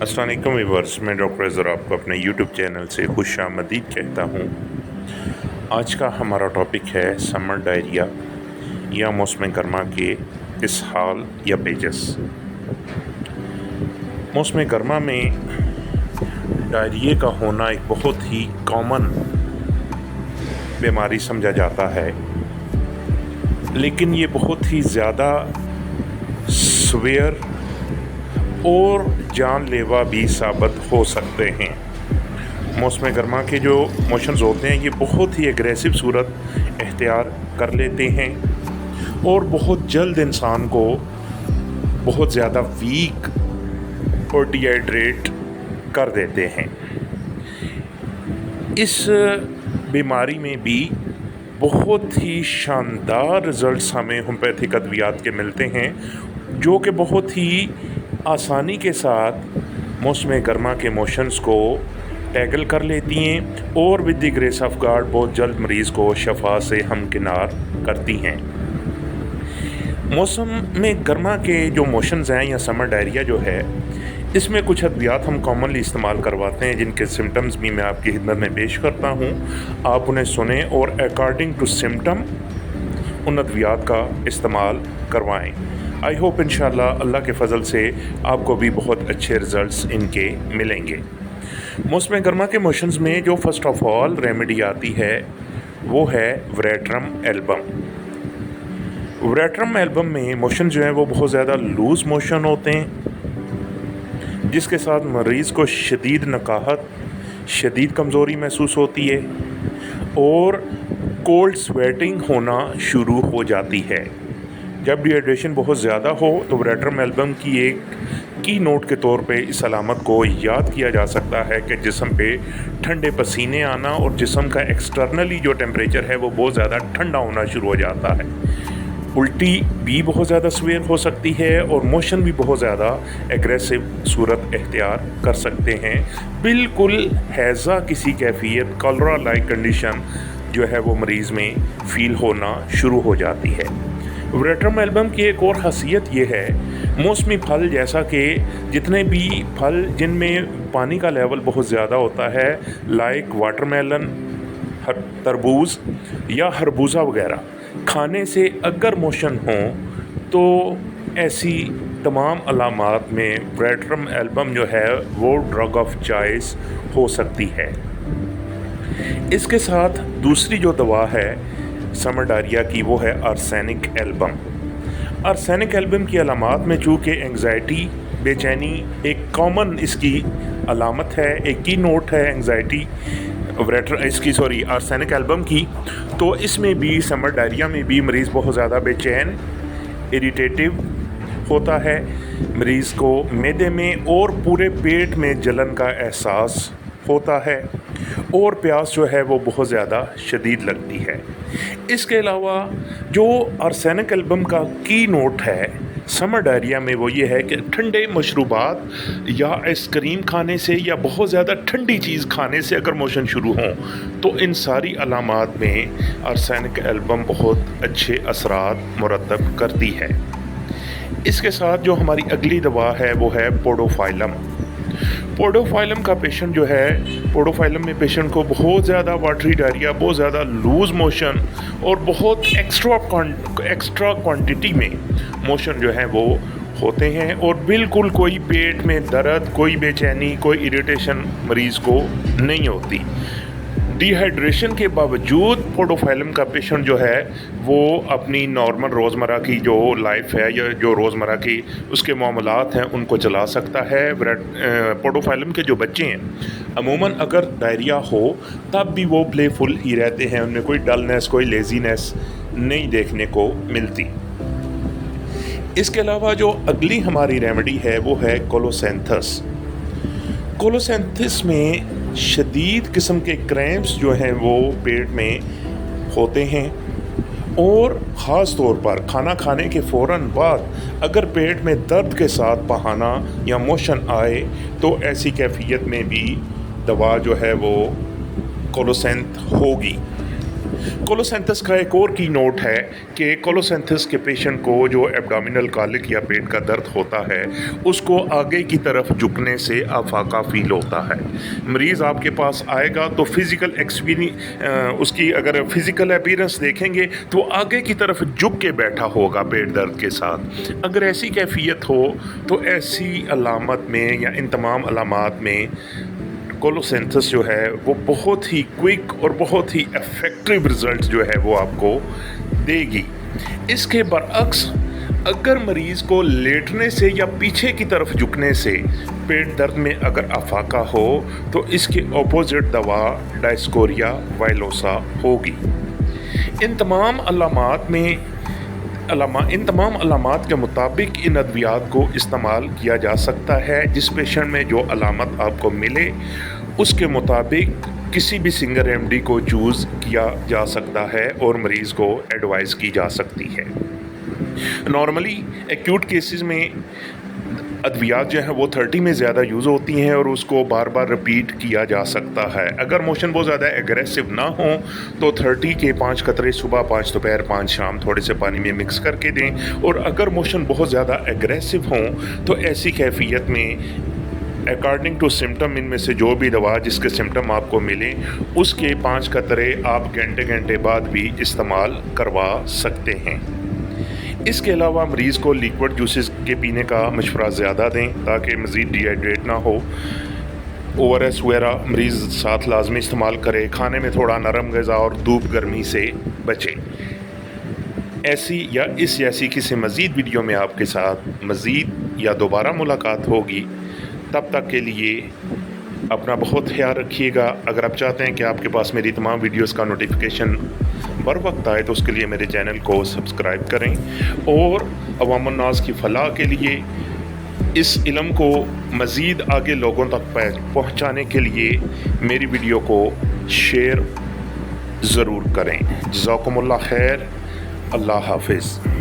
अस्सलाम वालेकुम व्यूअर्स, मैं डॉक्टर अज़हर आपको अपने यूट्यूब चैनल से खुश आमदीद कहता हूँ। आज का हमारा टॉपिक है समर डायरिया या मौसम गर्मा के इसहाल या पेजस। मौसम गर्मा में डायरिया का होना एक बहुत ही कॉमन बीमारी समझा जाता है, लेकिन ये बहुत ही ज़्यादा सीवियर और जानलेवा भी साबित हो सकते हैं। मौसम गर्मा के जो मोशंस होते हैं ये बहुत ही एग्रेसिव सूरत इख्तियार कर लेते हैं और बहुत जल्द इंसान को बहुत ज़्यादा वीक और डिहाइड्रेट कर देते हैं। इस बीमारी में भी बहुत ही शानदार रिज़ल्ट्स हमें होम्योपैथिक अद्वियात के मिलते हैं, जो कि बहुत ही आसानी के साथ मौसम गर्मा के मोशंस को टैकल कर लेती हैं और with the grace of God बहुत जल्द मरीज़ को शफा से हमकिनार करती हैं। मौसम में गर्मा के जो मोशंस हैं या समर डायरिया जो है, इसमें कुछ अद्वियात हम कॉमनली इस्तेमाल करवाते हैं, जिनके सिम्टम्स भी मैं आपकी खिदमत में पेश करता हूँ। आप उन्हें सुने और अकॉर्डिंग टू सिम्टम उन अद्वियात का इस्तेमाल करवाएं। आई होप इंशाल्लाह अल्लाह के फ़ज़ल से आपको भी बहुत अच्छे रिज़ल्ट्स इनके मिलेंगे। मौसम गर्मा के मोशंस में जो फ़र्स्ट ऑफ ऑल रेमेडी आती है वो है वेरेट्रम एल्बम। वेरेट्रम एल्बम में मोशन जो है वो बहुत ज़्यादा लूज़ मोशन होते हैं, जिसके साथ मरीज़ को शदीद नकाहत, शदीद कमज़ोरी महसूस होती है और कोल्ड स्वेटिंग होना शुरू हो जाती है। जब डिहाइड्रेशन बहुत ज़्यादा हो तो वेरेट्रम एल्बम की एक की नोट के तौर पे इस अलामत को याद किया जा सकता है कि जिस्म पे ठंडे पसीने आना और जिस्म का एक्सटर्नली जो टेम्परेचर है वो बहुत ज़्यादा ठंडा होना शुरू हो जाता है। उल्टी भी बहुत ज़्यादा सीवियर हो सकती है और मोशन भी बहुत ज़्यादा एग्रेसिव सूरत इख्तियार कर सकते हैं। बिल्कुल हैज़ा किसी कैफियत कॉलरा लाइक कंडीशन जो है वो मरीज़ में फ़ील होना शुरू हो जाती है। वेरेट्रम एल्बम की एक और ख़ासियत ये है, मौसमी फल जैसा कि जितने भी फल जिनमें पानी का लेवल बहुत ज़्यादा होता है, लाइक वाटरमेलन, तरबूज या खरबूजा वगैरह, खाने से अगर मोशन हो तो ऐसी तमाम अलामात में वेरेट्रम एल्बम जो है वो ड्रग ऑफ चॉइस हो सकती है। इसके साथ दूसरी जो दवा है समर डायरिया की वो है आर्सेनिक एल्बम। आर्सेनिक एल्बम की अलामात में चूँकि एंग्जाइटी, बेचैनी एक कॉमन इसकी अलामत है, एक की नोट है एंग्जाइटी आर्सेनिक एल्बम की, तो इसमें भी समर डायरिया में भी मरीज़ बहुत ज़्यादा बेचैन, इरिटेटिव होता है। मरीज़ को मैदे में और पूरे पेट में जलन का एहसास होता है और प्यास जो है वो बहुत ज़्यादा शदीद लगती है। इसके अलावा जो आर्सेनिक एल्बम का की नोट है समर डायरिया में वो ये है कि ठंडे मशरूबात या आइसक्रीम खाने से या बहुत ज़्यादा ठंडी चीज़ खाने से अगर मोशन शुरू हों तो इन सारी अलामात में आर्सेनिक एल्बम बहुत अच्छे असरात मुरतब करती है। इसके साथ जो हमारी अगली दवा है वो है पोडोफाइलम। पोडोफाइलम का पेशेंट जो है, पोडोफाइलम में पेशेंट को बहुत ज़्यादा वाटरी डायरिया, बहुत ज़्यादा लूज़ मोशन और बहुत एक्स्ट्रा क्वांटिटी में मोशन जो है वो होते हैं और बिल्कुल कोई पेट में दर्द, कोई बेचैनी, कोई इरिटेशन मरीज़ को नहीं होती। डिहाइड्रेशन के बावजूद पोडोफाइलम का पेशेंट जो है वो अपनी नॉर्मल रोज़मर्रा की जो लाइफ है या जो रोज़मर्रा की उसके मामलात हैं उनको चला सकता है। पोडोफाइलम के जो बच्चे हैं अमूमन अगर डायरिया हो तब भी वो प्लेफुल ही रहते हैं, उनमें कोई डलनेस, कोई लेजीनेस नहीं देखने को मिलती। इसके अलावा जो अगली हमारी रेमेडी है वो है कोलोसेंथस। कोलोसेंथस में शदीद किस्म के क्रैम्प्स जो हैं वो पेट में होते हैं और ख़ास तौर पर खाना खाने के फ़ौरन बाद अगर पेट में दर्द के साथ बहाना या मोशन आए तो ऐसी कैफियत में भी दवा जो है वो कोलोसेंथ होगी। कोलोसेंथस का एक और की नोट है कि कोलोसेंथस के पेशेंट को जो एब्डोमिनल कॉलिक या पेट का दर्द होता है उसको आगे की तरफ झुकने से आफाका फील होता है। मरीज़ आपके पास आएगा तो उसकी अगर फिज़िकल अपीयरेंस देखेंगे तो आगे की तरफ झुक के बैठा होगा पेट दर्द के साथ। अगर ऐसी कैफियत हो तो ऐसी अलामत में या इन तमाम अलामात में कोलोसेंथस जो है वो बहुत ही क्विक और बहुत ही इफ़ेक्टिव रिज़ल्ट जो है वो आपको देगी। इसके बरअक्स अगर मरीज़ को लेटने से या पीछे की तरफ झुकने से पेट दर्द में अगर अफाका हो तो इसके ऑपोजिट दवा डायस्कोरिया वायलोसा होगी। इन तमाम अलामात के मुताबिक इन अद्वियात को इस्तेमाल किया जा सकता है। जिस पेशेंट में जो अलामत आपको मिले उसके मुताबिक किसी भी सिंगल रेमेडी को चूज़ किया जा सकता है और मरीज़ को एडवाइस की जा सकती है। नॉर्मली एक्यूट केसेस में अद्वियात जो है वो 30 में ज़्यादा यूज़ होती हैं और उसको बार बार रिपीट किया जा सकता है। अगर मोशन बहुत ज़्यादा एग्रेसिव ना हो तो 30 के 5 कतरे सुबह, 5 दोपहर, 5 शाम थोड़े से पानी में मिक्स करके दें। और अगर मोशन बहुत ज़्यादा एग्रेसिव हों तो ऐसी कैफियत में अकॉर्डिंग टू सिम्टम इनमें से जो भी दवा जिसके सिम्टम आपको मिले उसके 5 कतरे आप घंटे बाद भी इस्तेमाल करवा सकते हैं। इसके अलावा मरीज़ को लिक्विड जूसेस के पीने का मशवरा ज़्यादा दें ताकि मज़ीद डिहाइड्रेट ना हो। ORS वगैरह मरीज़ साथ लाजमी इस्तेमाल करे। खाने में थोड़ा नरम ग़िज़ा और धूप गर्मी से बचे। ऐसी या इस जैसी किसी मज़ीद वीडियो में आपके साथ मज़ीद या दोबारा मुलाकात होगी। तब तक के लिए अपना बहुत ख्याल रखिएगा। अगर आप चाहते हैं कि आपके पास मेरी तमाम वीडियोस का नोटिफिकेशन बर वक्त आए तो उसके लिए मेरे चैनल को सब्सक्राइब करें और अवामुन नास की फलाह के लिए इस इल्म को मज़ीद आगे लोगों तक पहुँचाने के लिए मेरी वीडियो को शेयर ज़रूर करें। जज़ाकुमुल्लाह खैर। अल्लाह हाफ़िज़।